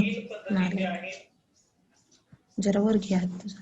नारायण जरा वर घ्या तुझा.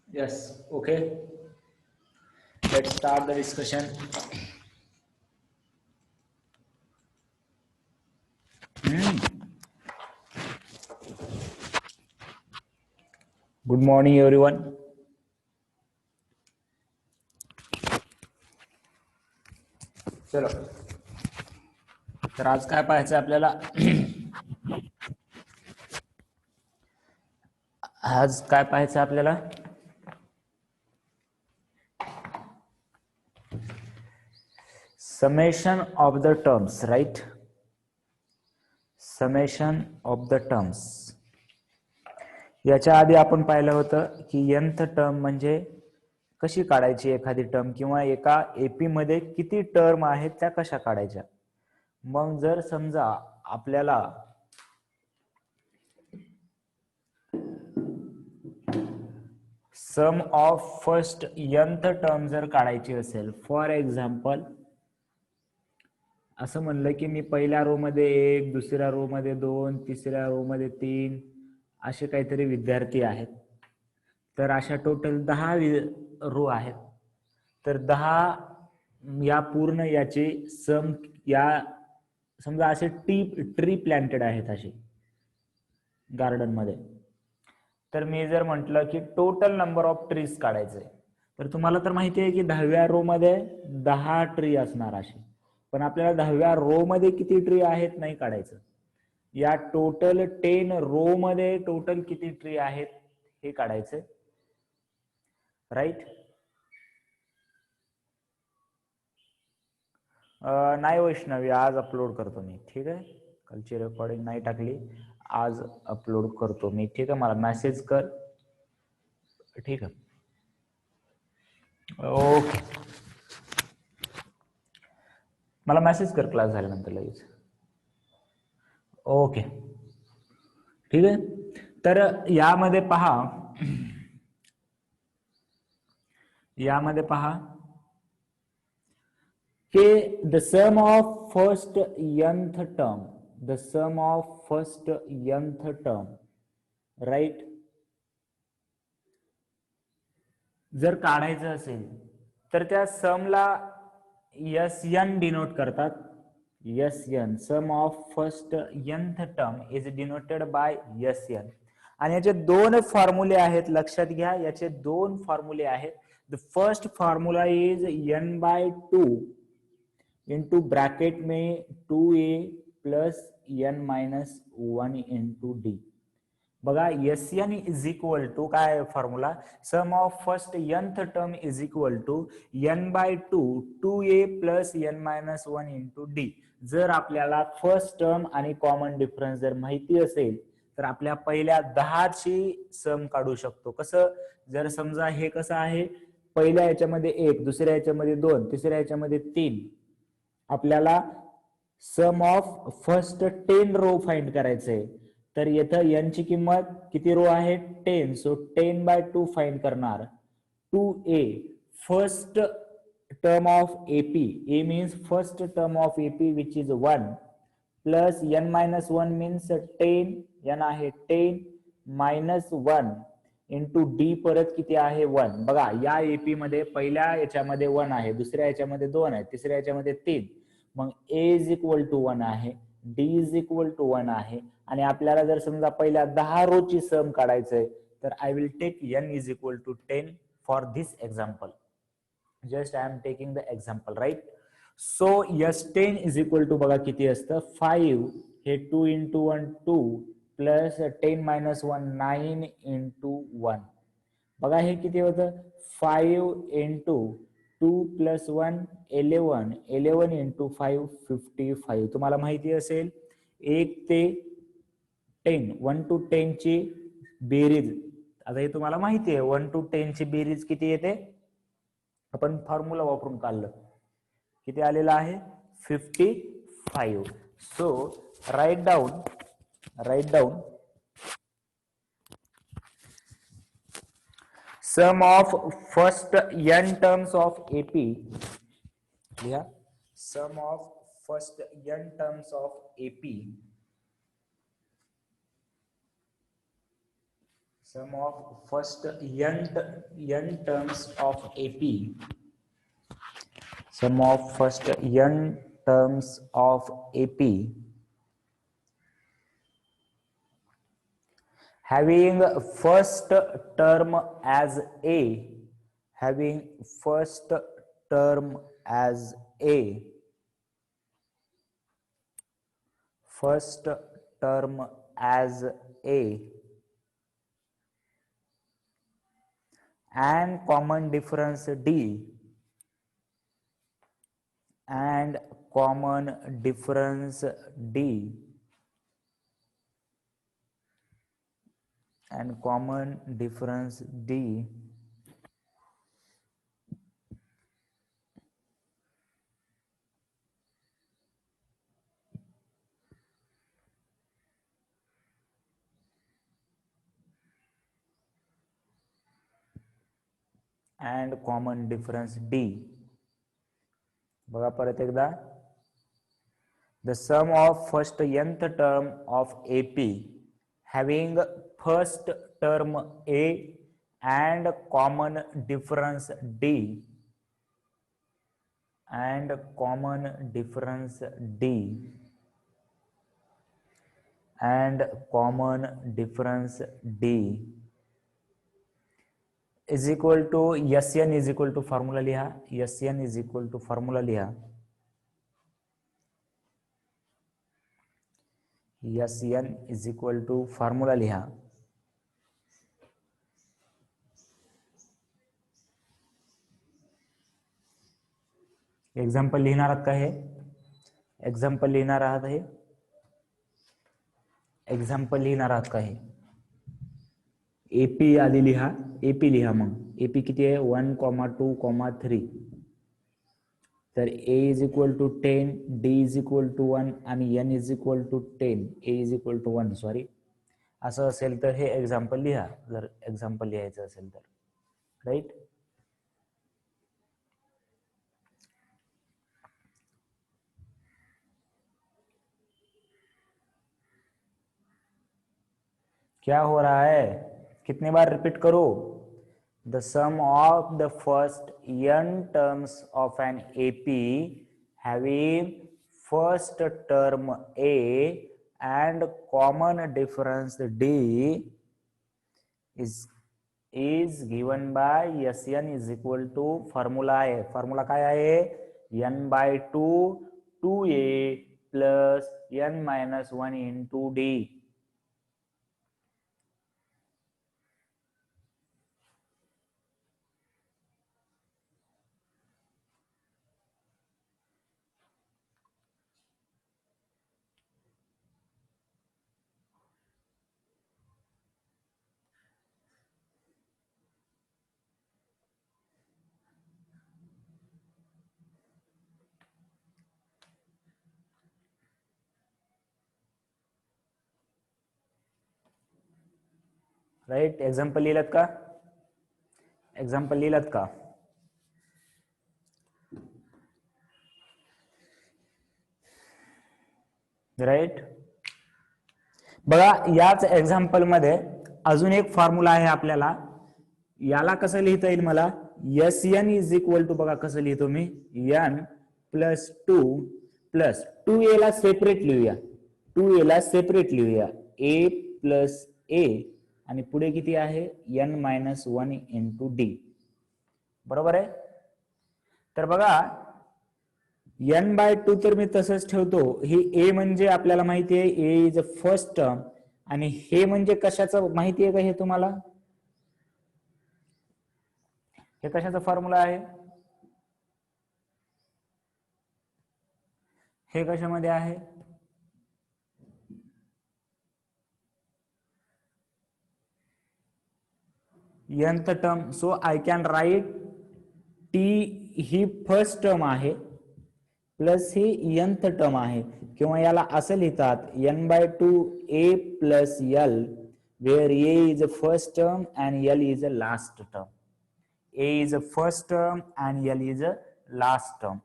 Yes, okay. Let's start the discussion. Good morning, everyone. चलो, तर आज काय पाहायचं आपल्याला? आज काय पाहायचं आपल्याला? Summation of the terms, right? Summation of the terms. याच्या आधी आपण पाहिलं होतं की nth टर्म म्हणजे कशी काढायची एखादी टर्म, किंवा एका एपी मध्ये किती टर्म आहेत त्या कशा काढायच्या. मग जर समजा आपल्याला सम ऑफ फर्स्ट nth टर्म जर काढायची असेल, फॉर एक्झाम्पल असं म्हणलं की मी पहिल्या रो मध्ये 1, दुसऱ्या रो मध्ये 2, तिसऱ्या रो मध्ये 3 असे काहीतरी विद्यार्थी आहेत, तर अशा टोटल 10 रो आहेत. तर 10 या पूर्ण याचे सम, या समजा असे ट्री प्लॅन्टेड आहेत असे गार्डन मध्ये, तर मी जर म्हटलं की टोटल नंबर ऑफ ट्रीज काढायचंय, तर तुम्हाला तर माहिती आहे की 10व्या रो मध्ये 10 ट्री असणार असे, पण आपल्याला 10व्या रो मध्ये किती ट्री आहेत नाही काढायचं. या टोटल 10 रो मध्ये टोटल किती ट्री आहेत हे काढायचं, राईट? नाही वैष्णवी, आज अपलोड करतो मी, ठीक आहे? कालची रेकॉर्डिंग नाही टाकली, आज अपलोड करतो मी, ठीक आहे? मला मेसेज कर, ठीक आहे? ओके, मला मेसेज कर क्लास झाल्यानंतर लगेच. ओके, ठीक आहे? तर यामध्ये पहा कि the sum of first nth term, the sum of first nth term, right? जर काढायचं असेल तर त्या समला SN डिनोट करतात. SN, sum of first nth term is denoted by SN. आणि याचे 2 फॉर्म्युले आहेत, लक्षात घ्या, याचे 2 फॉर्म्युले आहेत. The first formula is n/2 into bracket में 2a plus n-1 into D. बघा, SN इज इक्वल टू काय formula, sum of first nth term is equal to n/2 2a plus n-1 into D. जर आपल्याला first term आणि common difference जर माहिती असेल तर आपल्या पहिल्या 10 ची सम काढू शकतो. कसं, जर समजा हे कसं आहे, पहिल्या याच्यामध्ये 1, दुसऱ्या याच्यामध्ये 2, तिसऱ्या याच्यामध्ये 3, आपल्याला सम ऑफ फर्स्ट 10 रो फाइंड करायचंय. तर इथं n ची किंमत किती रो आहे 10. सो 10/2 फाइंड करणार. 2a first term of AP. A means first term of AP which is 1 plus n minus 1 means 10. n आहे 10 minus 1 इंटू डी परत किती आहे 1. बघा या एपी मध्ये पहिल्या याच्यामध्ये 1 आहे, दुसऱ्या याच्यामध्ये 2 आहे, तिसऱ्या याच्यामध्ये 3. मग a इज इक्वल टू 1 आहे, d इज इक्वल टू 1 आहे. आणि आपल्याला जर समजा पहिल्या 10 रो ची सम काढायचंय तर I will take n is equal to 10 for this example. Just I am taking the example right. So s10 is equal to बघा किती असतं 5. हे 2 इंटू 1 2 प्लस 10 मायनस 1 9 इंटू 1. बघा हे किती होतं 5 इंटू 2 प्लस 1 11 11 इंटू 5 55. तुम्हाला माहिती असेल 1 ते 10 1 to 10 ची बेरीज. आता हे तुम्हाला माहिती आहे 1 to 10 ची बेरीज किती येते. आपण फॉर्म्युला वापरून काढलं किती आलेला आहे 55. So write down sum of first n terms of AP. लिहा sum of first n terms of AP. Sum of first n terms of AP. Sum of first n terms of AP having first term as A, having first term as A, first term as A, and common difference D, and common difference D, and common difference D and common difference D. बघा परत एकदा. The sum of first nth term of AP having first term A and common difference D, and common difference D, and common difference D is equal to Sn is equal to formula लिहा. Sn is equal to formula लिहा. Sn is equal to formula लिहा. Example लिहिणार आहात का हे example लिहिणार आहात हे एक्झाम्पल लिहिणार आहात का हे एपी आधी लिहा. एपी लिहा. मग एपी किती आहे 1,2,3. तर a is equal to 10, d is equal to 1 आणि n is equal to 10. A is equal to 1 sorry. असं असेल तर हे एक्झाम्पल लिहा जर एक्झाम्पल लिहायचं असेल तर. राईट. क्या हो रहा है कितनी बार रिपीट करो. The sum of the first n terms of an AP having first term A and common difference D is given by Sn is equal to formula आहे. फॉर्म्युला काय आहे n/2 2a plus n minus 1 into D. Right. Example लिहिलं का? Example लिहिलं का? Right. बघा याच example मध्ये अजून एक फॉर्म्युला आहे आपल्याला. याला कसं लिहिता येईल मला? S n is equal to, बघा कसं लिहितो मी, n plus two plus two a ला सेपरेट लिहूया, टू ए ला सेपरेट लिहूया, ए प्लस ए आणि पुढे किती आहे, n minus one into D. बरोबर आहे. तर बघा एन बाय टू तर मी तसंच ठेवतो. ही ए म्हणजे आपल्याला माहिती आहे, ए इज अ फर्स्ट टर्म. आणि हे म्हणजे कशाचं माहिती आहे का हे तुम्हाला? हे कशाचा फॉर्म्युला आहे? हे कशामध्ये आहे? nth term. So I can write T ही फर्स्ट टर्म आहे प्लस ही nth टर्म आहे, किंवा याला असं लिहितात n by two a plus L, where a is a first term and L is a last term. A is a first term and L is a last term.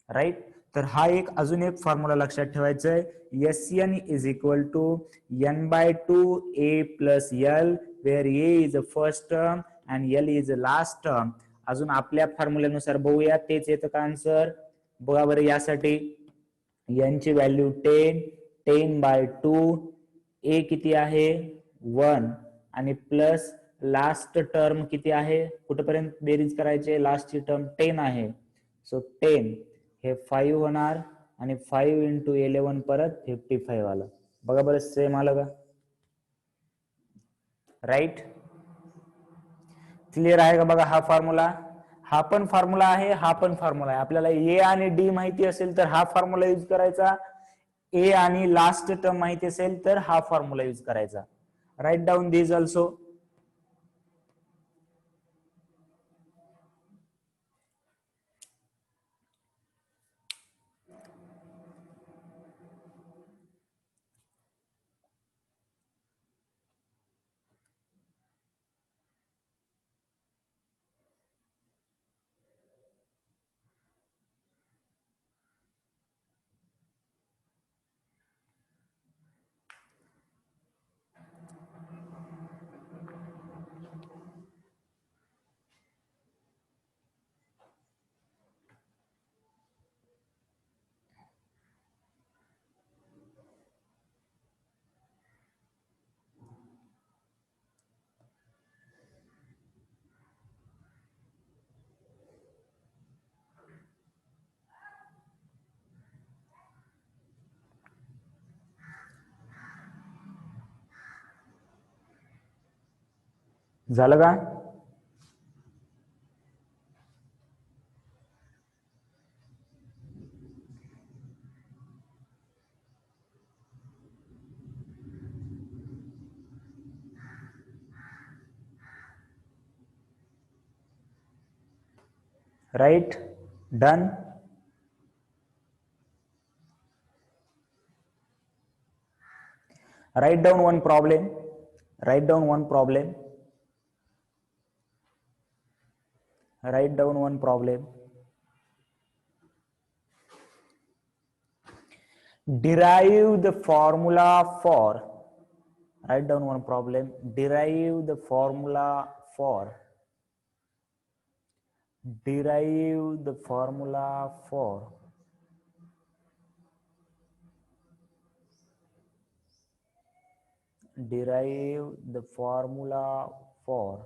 Right. तर हा एक अजून एक फॉर्म्युला लक्षात ठेवायचा आहे. S n is equal to n by two a plus L, where a is a first term and L is a last term. अजून आपल्या फॉर्म्युल्यानुसार बघूया तेच येतं का आन्सर. बघा बरं, यासाठी एन ची व्हॅल्यू 10, 10 बाय टू, ए किती आहे 1 आणि प्लस लास्ट टर्म किती आहे, कुठेपर्यंत बेरीज करायचे, लास्टची टर्म 10 आहे. सो 10 हे 5 होणार आणि 5 इंटू 11 परत 55 आलं. बघा बरं सेम आलं का? राईट. क्लिअर आहे का? बघा हा फॉर्म्युला, हा पण फॉर्म्युला आहे, हा पण फॉर्म्युला आहे. आपल्याला ए आणि डी माहिती असेल तर हा फॉर्म्युला यूज करायचा, ए आणि लास्ट टर्म माहिती असेल तर हा फॉर्म्युला यूज करायचा. Write down this also. झालं का? Right. Done. Write down one problem. Write down one problem. Write down one problem. Derive the formula for. Write down one problem. Derive the formula for. Derive the formula for. Derive the formula for.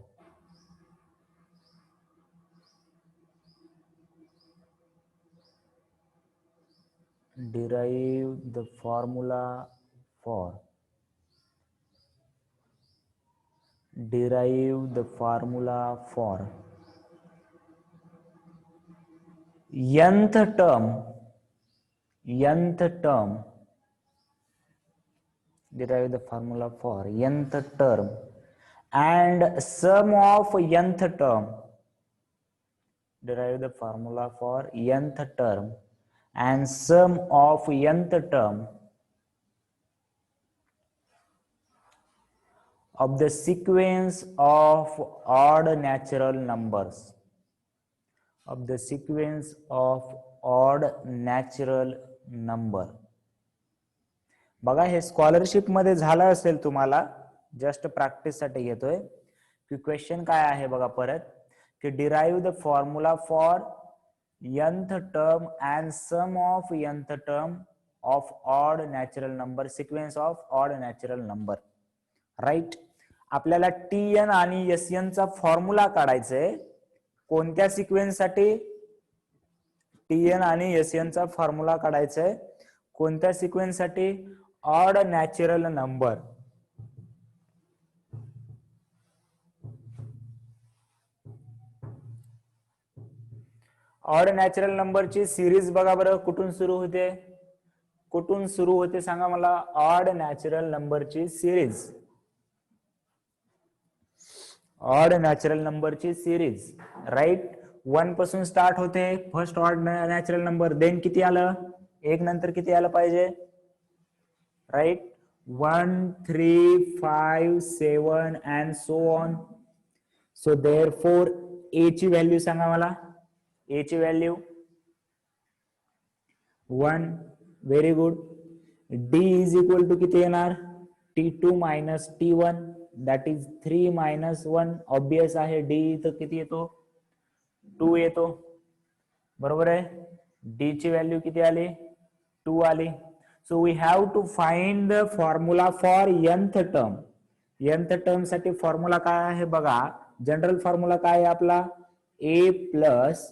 Derive the formula for. Derive the formula for. Nth term. Nth term. Derive the formula for nth term and sum of nth term. Derive the formula for nth term and sum of nth term of the sequence of odd natural numbers, of the sequence of odd natural number. बघा हे scholarship मध्ये झालं असेल तुम्हाला, just practice साठी घेतोय की question काय आहे बघा परत, की derive the formula for nth term and sum of nth term of odd natural number, sequence of odd natural number, right. आपल्याला tn आणि sn चा फॉर्म्युला काढायचा आहे. कोणत्या सिक्वेन्स साठी? tn आणि sn चा फॉर्म्युला काढायचा आहे. कोणत्या सिक्वेन्स साठी? Odd natural number. Odd natural नंबरची सिरीज बघा बरं, कुठून सुरू होते? कुठून सुरू होते सांगा मला? ऑड नॅचरल नंबरची सिरीज, ऑड नॅचरल नंबरची सिरीज, राईट. 1 पासून स्टार्ट होते first odd natural number, then किती आलं? 1 नंतर किती आलं पाहिजे? Right, 1 3 5 7 and so on. So therefore a ची व्हॅल्यू सांगा मला. ए ची value 1. Very good. D is equal to किती येणार? T2 minus T1, that is 3 minus 1. Obvious आहे, डी इथं किती येतो? 2 येतो, बरोबर आहे. डी ची व्हॅल्यू किती आली? 2 आली. So we have to find the formula for nth term. nth term साठी फॉर्म्युला काय आहे बघा, जनरल फॉर्म्युला काय आहे आपला? a plus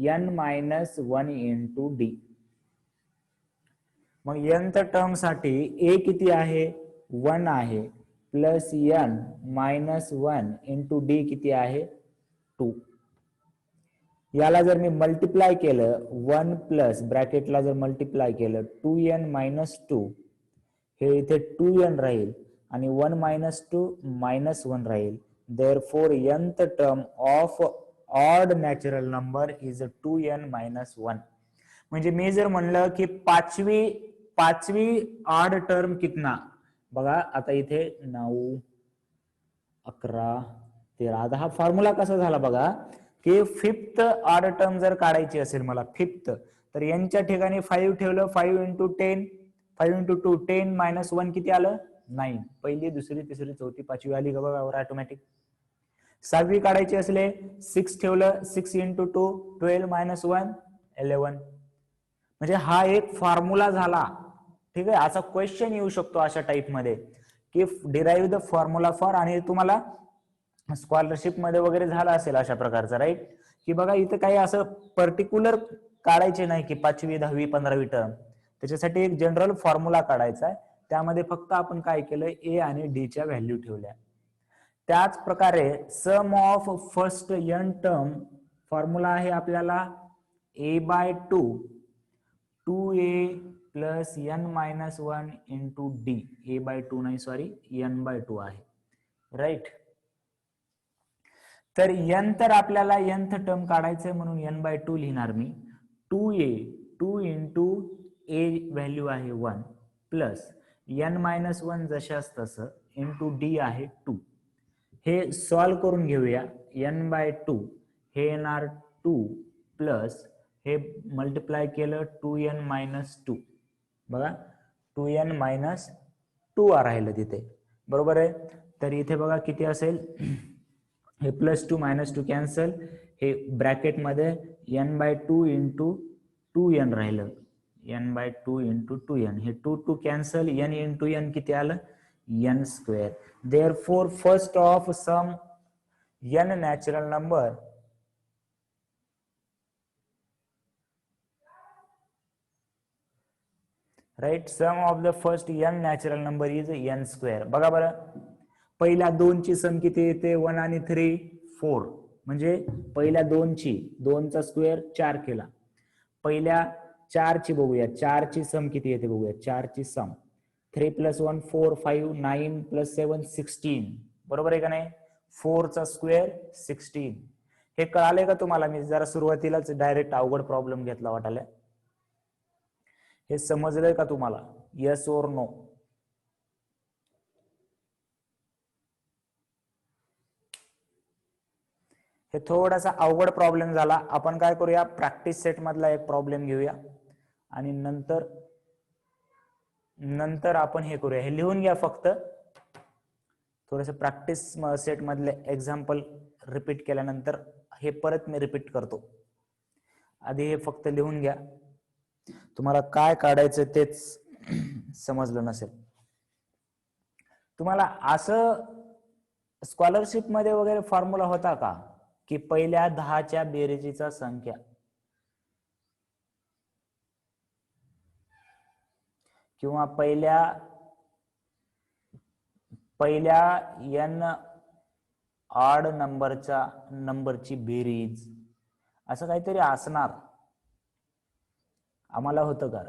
n minus 1 into D. मग nth टर्म साठी a किती आहे? 1 आहे, plus n minus 1 into D किती आहे? 2. याला जर मी मल्टिप्लाय केलं, 1 प्लस ब्रॅकेटला जर मल्टिप्लाय केलं 2n मायनस 2, हे इथे 2n राहील आणि 1 मायनस 2 मायनस 1 राहील. Therefore nth term of odd natural number is 2n minus 1. म्हणजे मी जर म्हणलं की पाचवी ऑड टर्म कितना, बघा आता इथे 9 11 13, आता हा फॉर्म्युला कसा झाला बघा, की फिफ्थ ऑड टर्म जर काढायची असेल मला, फिफ्थ, तर यांच्या ठिकाणी 5 ठेवलं, 5 इंटू 10, 5 इंटू 2 10 मायनस 1 किती आलं? 9. पहिली, दुसरी, तिसरी, चौथी, पाचवी आली का बघा ऑटोमॅटिक. 6वी काढायची असले 6 ठेवलं, 6 इंटू 2 12 मायनस 1 11. म्हणजे हा एक फॉर्म्युला झाला, ठीक आहे. असा क्वेश्चन येऊ शकतो अशा टाइप मध्ये, की डिराइव्ह द फॉर्म्युला फॉर, आणि तुम्हाला स्कॉलरशिप मध्ये वगैरे झाला असेल अशा प्रकारचा, राईट. की बघा इथं काही असं पर्टिक्युलर काढायचे नाही की 5वी 10वी 15वी टर्म, त्याच्यासाठी एक जनरल फॉर्म्युला काढायचा आहे. त्यामध्ये फक्त आपण काय केलं, ए आणि डी च्या व्हॅल्यू ठेवल्या. त्याच प्रकारे sum of first n term formula आहे आपल्याला a/2 2a plus n minus 1 into d. a/2 नाही, सॉरी, n/2 आहे, राईट. तर n तर आपल्याला nth टर्म काढायचंय म्हणून n/2 लिहिणार मी. 2a 2 इंटू a व्हॅल्यू आहे 1 प्लस n मायनस 1 जशाच तसं इंटू डी आहे 2. हे सॉल्व करून घेऊया. n/2 हे येणार 2 प्लस हे मल्टिप्लाय केलं 2n मायनस 2, बघा 2n मायनस 2 राहिलं तिथे, बरोबर आहे. तर इथे बघा किती असेल, हे प्लस 2 मायनस 2 कॅन्सल, हे ब्रॅकेट मध्ये n/2 इंटू 2n राहिलं, n/2 इंटू 2n, हे 2 2 कॅन्सल, n इंटू n किती आलं? n square. Therefore first of sum n natural number right, sum of the first n natural number is n square. बघा बरं, पहिल्या 2 ची सम किती येते? 1 आणि 3 4, म्हणजे पहिल्या 2 ची 2 चा स्क्वेअर 4 केला. पहिल्या 4 ची बघूया, 4 ची सम किती येते बघूया. 4 ची सम 3 प्लस 1 4 5 9 प्लस 7 16, बरोबर आहे का नाही? 4 चा स्क्वेअर 16. हे कळाले का तुम्हाला? मी जरा सुरुवातीलाच डायरेक्ट अवघड प्रॉब्लेम घेतला वाटायला. हे समजलंय का तुम्हाला? Yes or no? हे थोडासा अवघड प्रॉब्लेम झाला. आपण काय करूया, प्रॅक्टिस सेट मधला एक प्रॉब्लेम घेऊया आणि नंतर आपण हे करूया. हे लिहून घ्या फक्त. थोडस प्रॅक्टिस सेट मधले एक्झाम्पल रिपीट केल्यानंतर हे परत मी रिपीट करतो. आधी हे फक्त लिहून घ्या. तुम्हाला काय काढायचं तेच समजलं नसेल. तुम्हाला असं स्कॉलरशिप मध्ये वगैरे फॉर्म्युला होता का की पहिल्या 10च्या बेरीजचा संख्या किंवा पहिल्या n ऑड नंबरची बेरीज असं काहीतरी असणार. आम्हाला होतं का?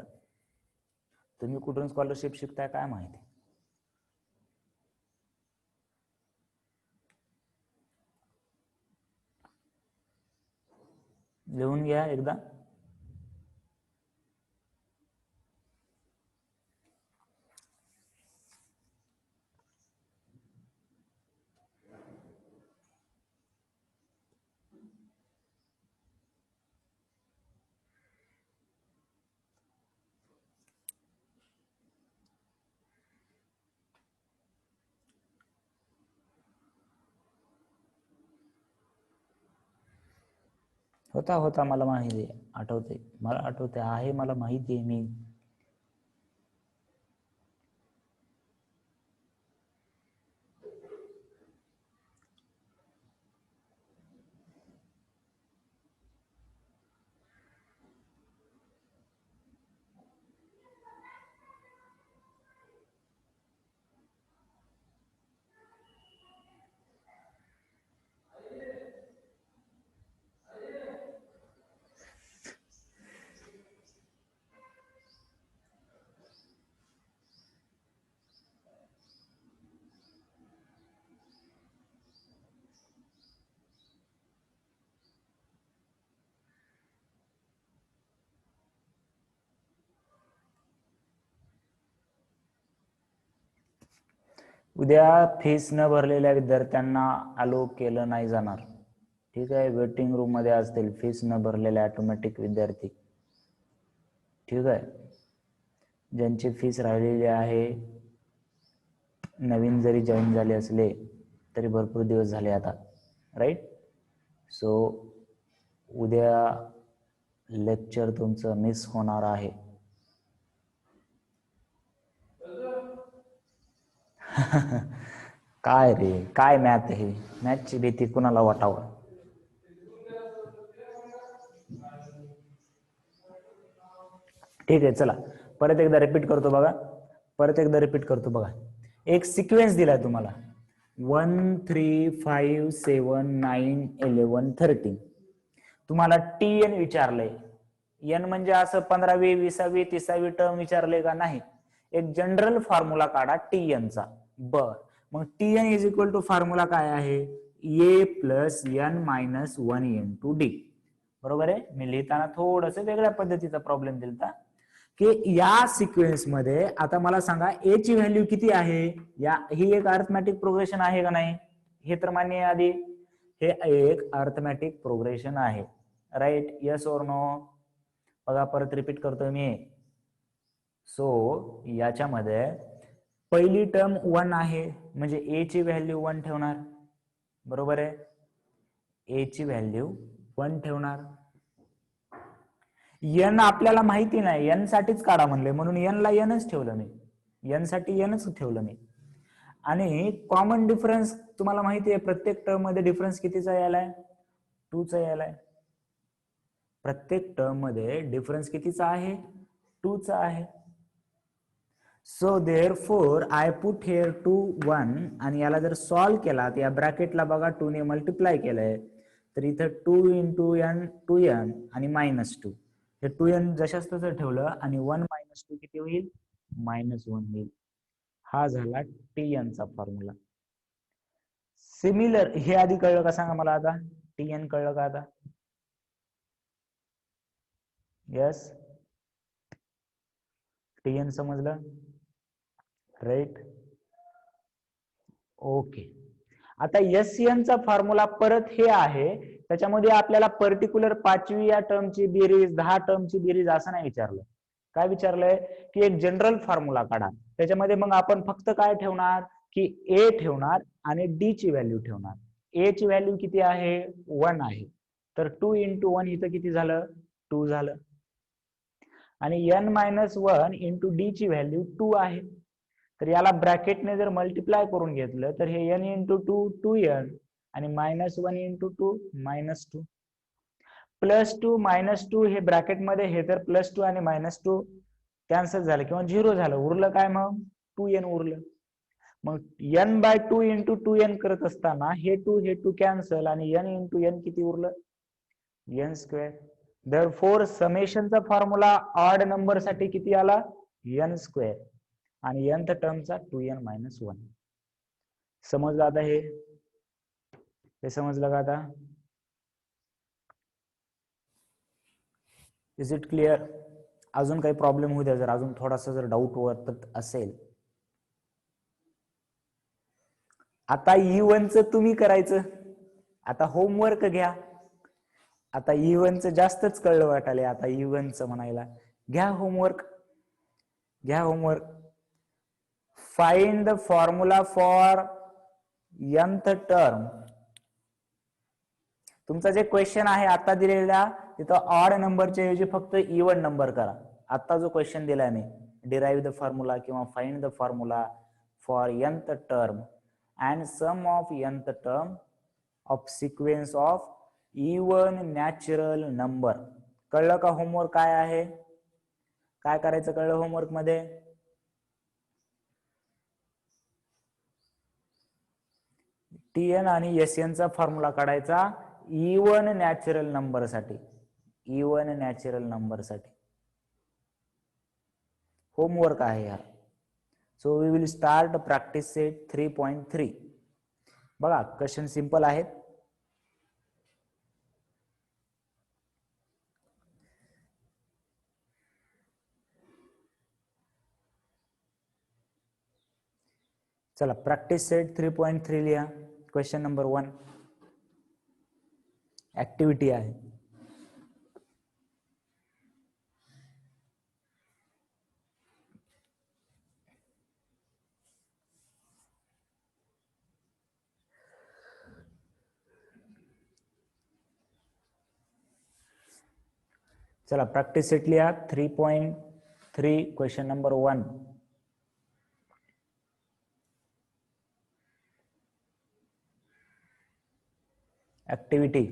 तुम्ही कुठून स्कॉलरशिप शिकताय काय माहिती. लिहून घ्या एकदा. होता मला माहिती आहे. आठवते आहे मला माहिती आहे. मी उद्या फीस न भरलेल्या विद्यार्थ्यांना अलो केलं नाही जाणार. ठीक आहे. वेटिंग रूम मध्ये असतील फीस न भरलेले ऑटोमॅटिक विद्यार्थी. ठीक आहे. ज्यांची फीस राहिलेली आहे, नवीन जरी जॉईन झाले असले तरी भरपूर दिवस झाले आता. राईट. सो उद्या लेक्चर तुमचं मिस होणार आहे. काय रे, काय मॅथ आहे. मॅथची भीती कुणाला वाटावं. ठीक आहे. चला परत एकदा रिपीट करतो बघा. एक सिक्वेन्स दिलाय तुम्हाला 1 3 5 7 9 11 13. तुम्हाला TN विचारलंय. n म्हणजे असं 15वी 20वी 30वी टर्म विचारले का नाही. एक जनरल फॉर्म्युला काढा TN चा. बर, मग TN is equal to formula काय आहे, a plus n minus 1 into D. बरोबर आहे. मी लिहिताना थोडस वेगळ्या पद्धतीचा प्रॉब्लेम दिलता की या सिक्वेन्स मध्ये आता मला सांगा a ची व्हॅल्यू किती आहे. ही एक अर्थमॅटिक प्रोग्रेशन आहे का नाही, हे तर मान्य आहे आधी. हे एक अर्थमॅटिक प्रोग्रेशन आहे. राईट. यस और नो. बघा परत रिपीट करतोय मी. सो याच्यामध्ये पहिली टर्म 1 आहे म्हणजे a ची व्हॅल्यू 1 ठेवणार. बरोबर आहे. a ची व्हॅल्यू 1 ठेवणार. n आपल्याला माहिती नाही, n साठीच काढा म्हणले म्हणून n ला nच ठेवलं मी. n साठी nच ठेवलं मी. आणि कॉमन डिफरन्स तुम्हाला माहिती आहे प्रत्येक टर्म मध्ये डिफरन्स कितीचा यायलाय, 2 चा यायलाय. प्रत्येक टर्म मध्ये डिफरन्स कितीचा आहे, 2 चा आहे. So therefore I put here 2 1 आणि याला जर सॉल्व्ह केला तर या ब्रॅकेटला बघा 2 ने मल्टिप्लाय केलंय तर इथं 2 इंटू n 2n आणि -2. हे 2n जशाच तसं ठेवलं आणि 1 - 2 किती होईल, -1 होईल. हा झाला TN चा फॉर्म्युला. सिमिलर हे आधी कळलं का सांगा मला आता. TN कळलं का आता. यस, TN समजलं. राईट. ओके. आता SN चा फॉर्म्युला परत हे आहे त्याच्यामध्ये आपल्याला पर्टिक्युलर 5वी या टर्मची बेरीज 10 टर्मची बेरीज असं नाही विचारलं. काय विचारलंय की एक जनरल फॉर्म्युला काढा. त्याच्यामध्ये मग आपण फक्त काय ठेवणार की ए ठेवणार आणि डी ची व्हॅल्यू ठेवणार. ए ची व्हॅल्यू किती आहे 1 आहे, तर 2 × 1 इथं किती झालं 2 झालं. आणि n-1 इंटू डी ची व्हॅल्यू 2 आहे, तर याला ब्रॅकेटने जर मल्टिप्लाय करून घेतलं तर हे n × 2 2n आणि -1 × 2 -2 +2 -2 हे ब्रॅकेटमध्ये हे तर +2 आणि -2 कॅन्सल झालं किंवा 0 झालं, उरलं काय मग 2n उरलं. मग n/2 × 2n करत असताना हे 2 कॅन्सल आणि n × n किती उरलं n². Therefore समेशनचा फॉर्म्युला ऑड नंबर साठी किती आला n² आणि nth टर्मचा 2n - 1. समजलं आता हे समजलं का आता? Is it clear? अजून काही प्रॉब्लेम होऊ द्या, जर अजून थोडासा जर डाऊट वाटत असेल. आता E1 तुम्ही करायचं, आता होमवर्क घ्या. आता E1 जास्तच कळलं वाटायला, आता E1 म्हणायला घ्या homework. Find the formula for nth term. तुमचा जे क्वेश्चन आहे आता दिलेला तिथं ऑड नंबरच्या ऐवजी फक्त इवन नंबर करा. आता जो क्वेश्चन दिलाय मी, डिराइव्ह द फॉर्म्युला किंवा find the formula for nth term and sum of nth term of sequence of even natural number. कळलं का होमवर्क काय आहे, काय करायचं कळलं होमवर्क मध्ये? TN आणि SN चा फॉर्म्युला काढायचा इवन नॅचरल नंबर साठी. होमवर्क आहे यार. So we will start practice set 3.3. बघा क्वेश्चन सिंपल आहेत. चला प्रॅक्टिस सेट 3.3 लिहा. क्वेश्चन नंबर 1 ऍक्टिव्हिटी आहे. चला प्रॅक्टिस सेट लिहा 3.3 क्वेश्चन नंबर 1. ऍक्टिव्हिटी.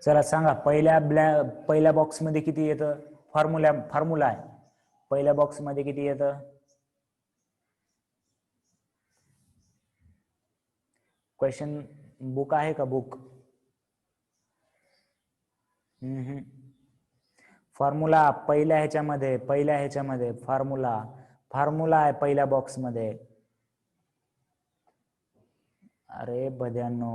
चला सांगा पहिल्या बॉक्स मध्ये किती येतं? फॉर्म्युला आहे. पहिल्या बॉक्स मध्ये किती येतं? क्वेश्चन बुक आहे का बुक? फॉर्म्युला पहिल्या ह्याच्यामध्ये फॉर्म्युला आहे पहिल्या बॉक्स मध्ये. अरे बद्यांनो,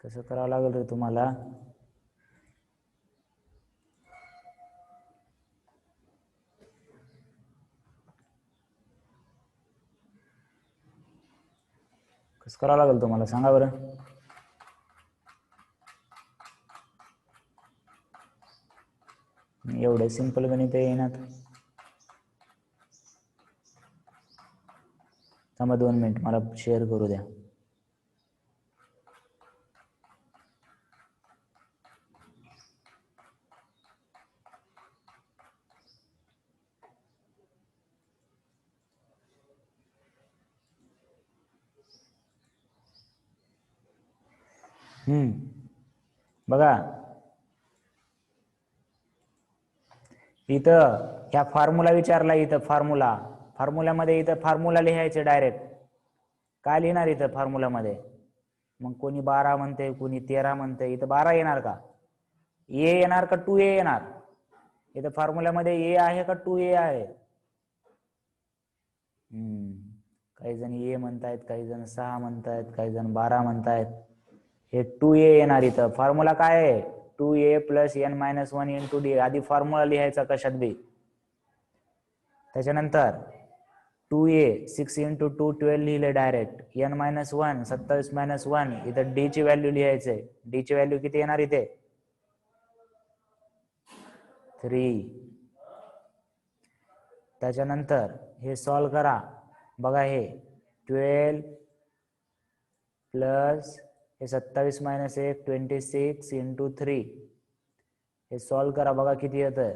कसं करावं लागेल रे तुम्हाला? कसं करावं लागेल तुम्हाला सांगा बरं? एवढे सिंपल गणित येणार. थांबा 2 मिनिट, मला शेअर करू द्या. बघा इथं ह्या फॉर्म्युला विचारला. इथं फॉर्म्युल्यामध्ये इथं फॉर्म्युला लिहायचे डायरेक्ट. काय लिहिणार इथं फॉर्म्युल्यामध्ये? मग कोणी 12 म्हणते, कोणी 13 म्हणते. इथं 12 येणार का? ए येणार का 2a येणार? इथं फॉर्म्युल्यामध्ये ए आहे का 2a आहे? काही जण ए म्हणतायत, काही जण 6 म्हणतायत, काही जण 12 म्हणतायत. हे 2a येणार. इथं फॉर्म्युला काय आहे? 2a + n - 1 × d. आधी फॉर्म्युला लिहायचा कशात बी. त्याच्यानंतर 2a 6 into 2 12 लिहिले डायरेक्ट. n - 1 27 - 1 इथं d ची व्हॅल्यू लिहायचंय. d ची व्हॅल्यू किती येणार इथे 3. त्याच्यानंतर हे सॉल्व करा. बघा हे 12 प्लस हे 27 - 1 26 into 3. हे सॉल्व करा. बघा किती येतं.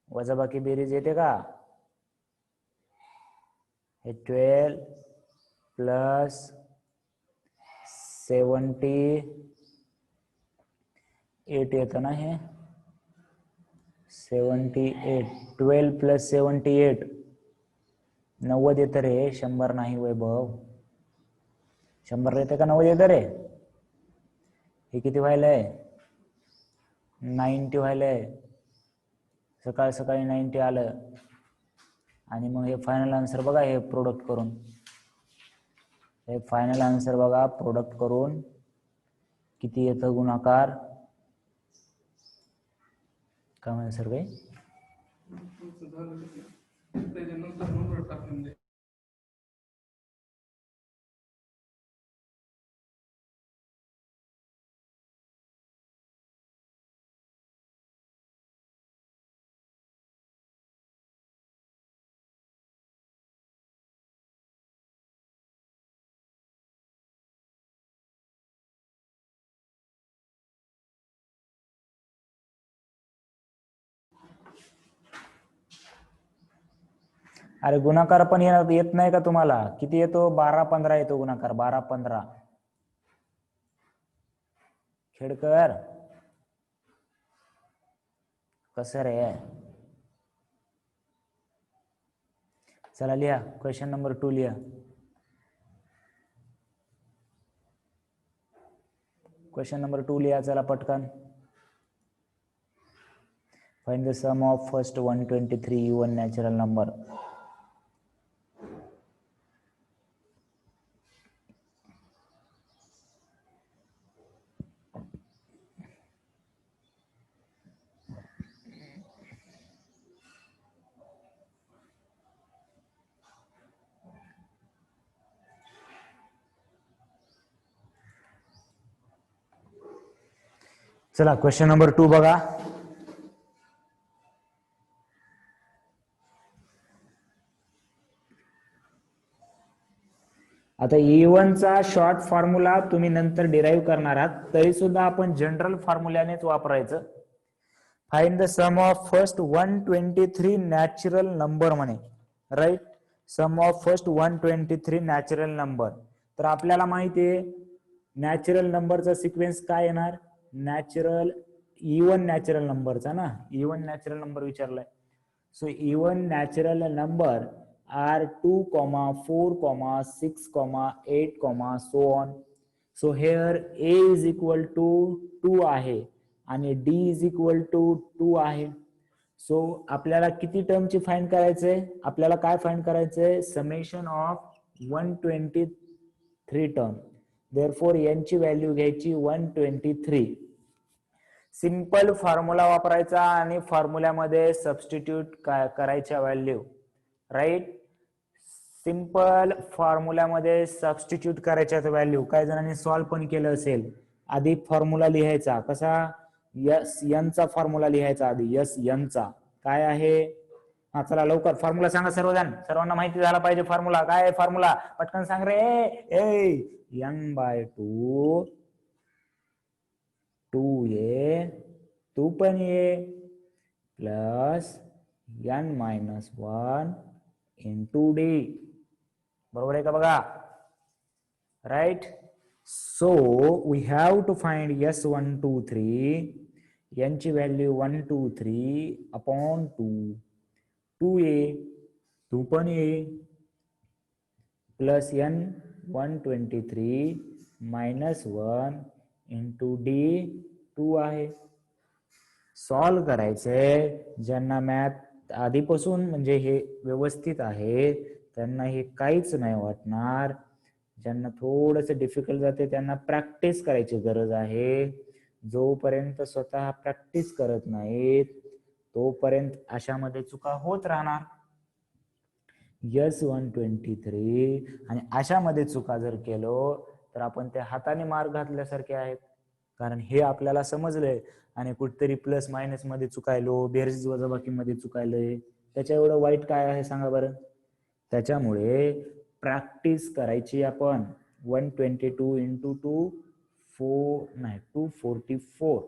वजाबाकी बेरीज येते का. हे 12 प्लस 78 येतं ना. हे 78 12 प्लस 78 90 येतं रे. 100 नाही वैभव. 100 येते का 90 येतं रे. हे किती व्हायलंय 90 व्हायलंय. सकाळी सकाळी 90 आलं. आणि मग हे फायनल आन्सर बघा. हे प्रोडक्ट करून हे फायनल आन्सर बघा. प्रोडक्ट करून किती येतं गुणाकार. काय म्हणजे सर काही अरे गुणाकार पण येत नाही का तुम्हाला. किती येतो 12 15 येतो गुणाकार. 12 15 खेडकर कसं रे. चला लिहा. क्वेश्चन नंबर 2 लिहा. क्वेश्चन नंबर 2 लिहा. चला पटकन. Find the sum of first 123 even natural number. चला क्वेश्चन नंबर 2 बघा. आता E1 चा शॉर्ट फॉर्म्युला तुम्ही नंतर डिराईव्ह करणार आहात. तरी सुद्धा आपण जनरल फॉर्म्युल्यानेच वापरायचं. Find the sum of first 123 natural number म्हणे. Right. Sum of first 123 natural number. तर आपल्याला माहिती आहे नॅचरल नंबरचा सिक्वेन्स काय येणार. नॅचरल E1 नॅचरल नंबरचा ना. E1 नॅचरल नंबर विचारलाय. So E1 natural number are 2, 4, 6, 8, so on. So here A is equal to 2 आहे आणि D is equal to 2 आहे. सो आपल्याला किती टर्मची फाइंड करायचंय. आपल्याला काय फाइंड करायचंय समेशन ऑफ 123 टर्म. देअरफॉर यांची व्हॅल्यू घ्यायची 123. सिंपल फॉर्म्युला वापरायचा आणि फॉर्म्युल्यामध्ये सबस्टिट्यूट करायच्या व्हॅल्यू. राईट. सिंपल फॉर्म्युल्यामध्ये सबस्टिट्यूट करायच्या व्हॅल्यू. काही जणांनी सॉल्व पण केलं असेल. आधी फॉर्म्युला लिहायचा कसा. यस एन चा फॉर्म्युला लिहायचा आधी. यस एन चा काय आहे. हा चला लवकर फॉर्म्युला सांगा सर्वजण. सर्वांना माहिती झाला पाहिजे फॉर्म्युला काय आहे. फॉर्म्युला पटकन सांग रे. n/2 2a 2 पण a plus n-1 into d. बरोबर आहे का बघा. Right. So we have to find S123. यांची व्हॅल्यू 123 अपॉन 2 2a 2 पण a plus n123 minus 1 into d 2 आहे. सॉल्व करायचंय. ज्यांना मॅथ आधीपासून म्हणजे हे व्यवस्थित आहे त्यांना हे काहीच नाही वाटणार. ज्यांना थोडस डिफिकल्ट जाते त्यांना प्रॅक्टिस करायची गरज आहे. जोपर्यंत स्वतः प्रॅक्टिस करत नाहीत तोपर्यंत अशामध्ये चुका होत राहणार. S123 आणि अशामध्ये चुका जर केलो तर आपण त्या हाताने मार घातल्यासारखे आहेत, कारण हे आपल्याला समजलंय आणि कुठतरी प्लस मायनस मध्ये चुकायलो, बेरज वजाबाकी मध्ये चुकायलोय, त्याच्या एवढं वाईट काय आहे सांगा बरं. त्याच्यामुळे प्रॅक्टिस करायची आपण. 122 इंटू 244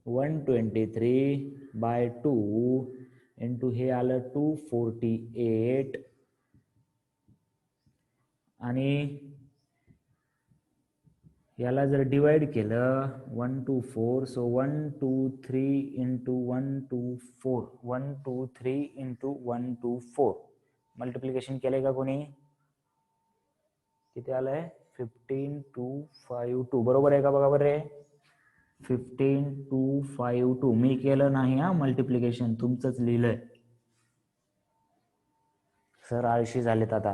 123/2 इंटू हे आलं 248 आणि याला जर डिवाइड केलं 124 सो 123 इंटू 124 123 इंटू 124 मल्टिप्लिकेशन केलंय का कोणी? किती आलंय? 15252 बरोबर आहे का बघा बरं रे? 15252 मी केलं नाही हा मल्टिप्लिकेशन, तुमचंच लिहिलंय. सर आळशी झालेत आता,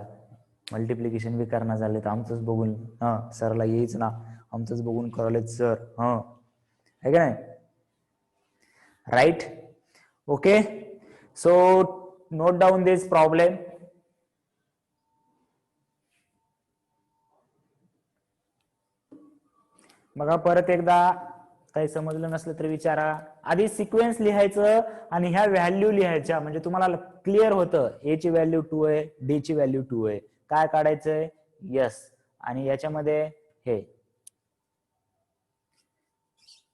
मल्टिप्लिकेशन बी करणार झालेत आमचंच बघून. हा सरला येईच ना, आमचंच बघून करायलेत सर. हा आहे का नाही? Right. Okay, so note down this problem. बघा परत एकदा, काही समजलं नसलं तर विचारा. आधी सिक्वेन्स लिहायचं आणि ह्या व्हॅल्यू लिहायच्या, म्हणजे तुम्हाला क्लिअर होतं. ए ची व्हॅल्यू 2 आहे, डी ची व्हॅल्यू 2 आहे, काय काढायचंय? यस. आणि याच्यामध्ये हे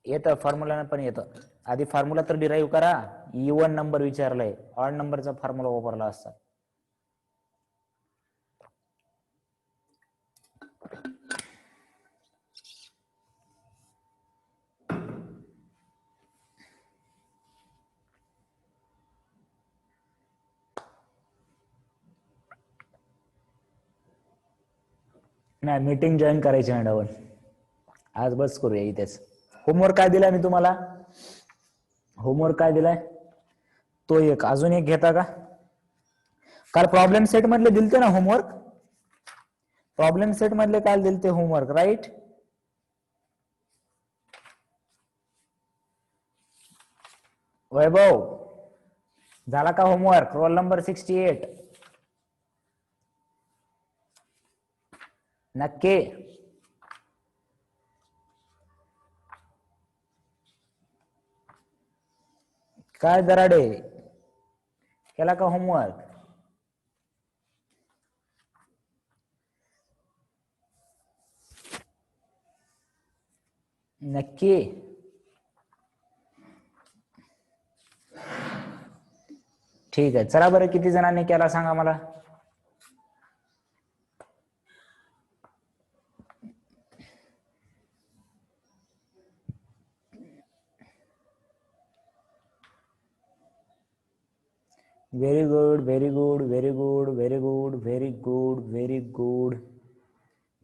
येतं, फॉर्म्युला पण येतं. आधी फॉर्म्युला तर डिराईव्ह करा. इवन नंबर विचारलाय, ऑड नंबरचा फॉर्म्युला वापरला असता. नाही, मीटिंग जॉईन करायची नाही डबल, आज बस करूया इथेच. होमवर्क काय दिलाय मी तुम्हाला? होमवर्क काय दिलाय? तो एक, अजून एक घेता का? काल प्रॉब्लेम सेट मधले दिलते ना होमवर्क? प्रॉब्लेम सेट मधले काल दिलते होमवर्क, राईट? वैभव झाला का होमवर्क? Roll number 68. नक्की? काय दराडे, केला का होमवर्क? नक्की? ठीक आहे, चला बरं किती जणांनी केला सांगा मला. Very good, very good, very good, very good, very good, very good,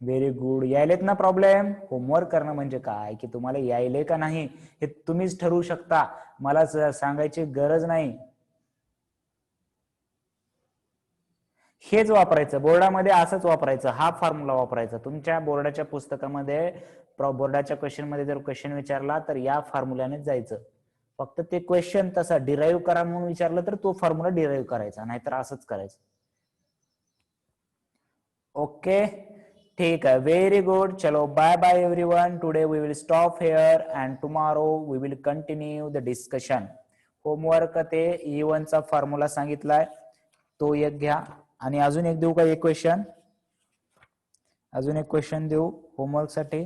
very good. यायलेत ना प्रॉब्लेम? होमवर्क करणं म्हणजे काय की तुम्हाला यायले का नाही हे तुम्हीच ठरवू शकता, मला सांगायची गरज नाही. हेच वापरायचं बोर्डामध्ये, असंच वापरायचं, हा फॉर्म्युला वापरायचा. तुमच्या बोर्डाच्या पुस्तकामध्ये बोर्डाच्या क्वेश्चन मध्ये जर क्वेश्चन विचारला तर या फॉर्म्युल्याने जायचं. फक्त ते क्वेश्चन तसा डिराईव्ह करा म्हणून विचारलं तर तो फॉर्म्युला डिराईव्ह करायचा, नाहीतर असंच करायचं. ओके, ठीक है, वेरी गुड. चलो bye bye everyone. Today we will stop here and tomorrow we will continue the discussion. Homework ते E1 चा फॉर्म्युला सांगितलाय, तो एक घ्या. आणि अजून एक देऊ का? एक क्वेश्चन, अजून एक क्वेश्चन देऊ होमवर्क साठी.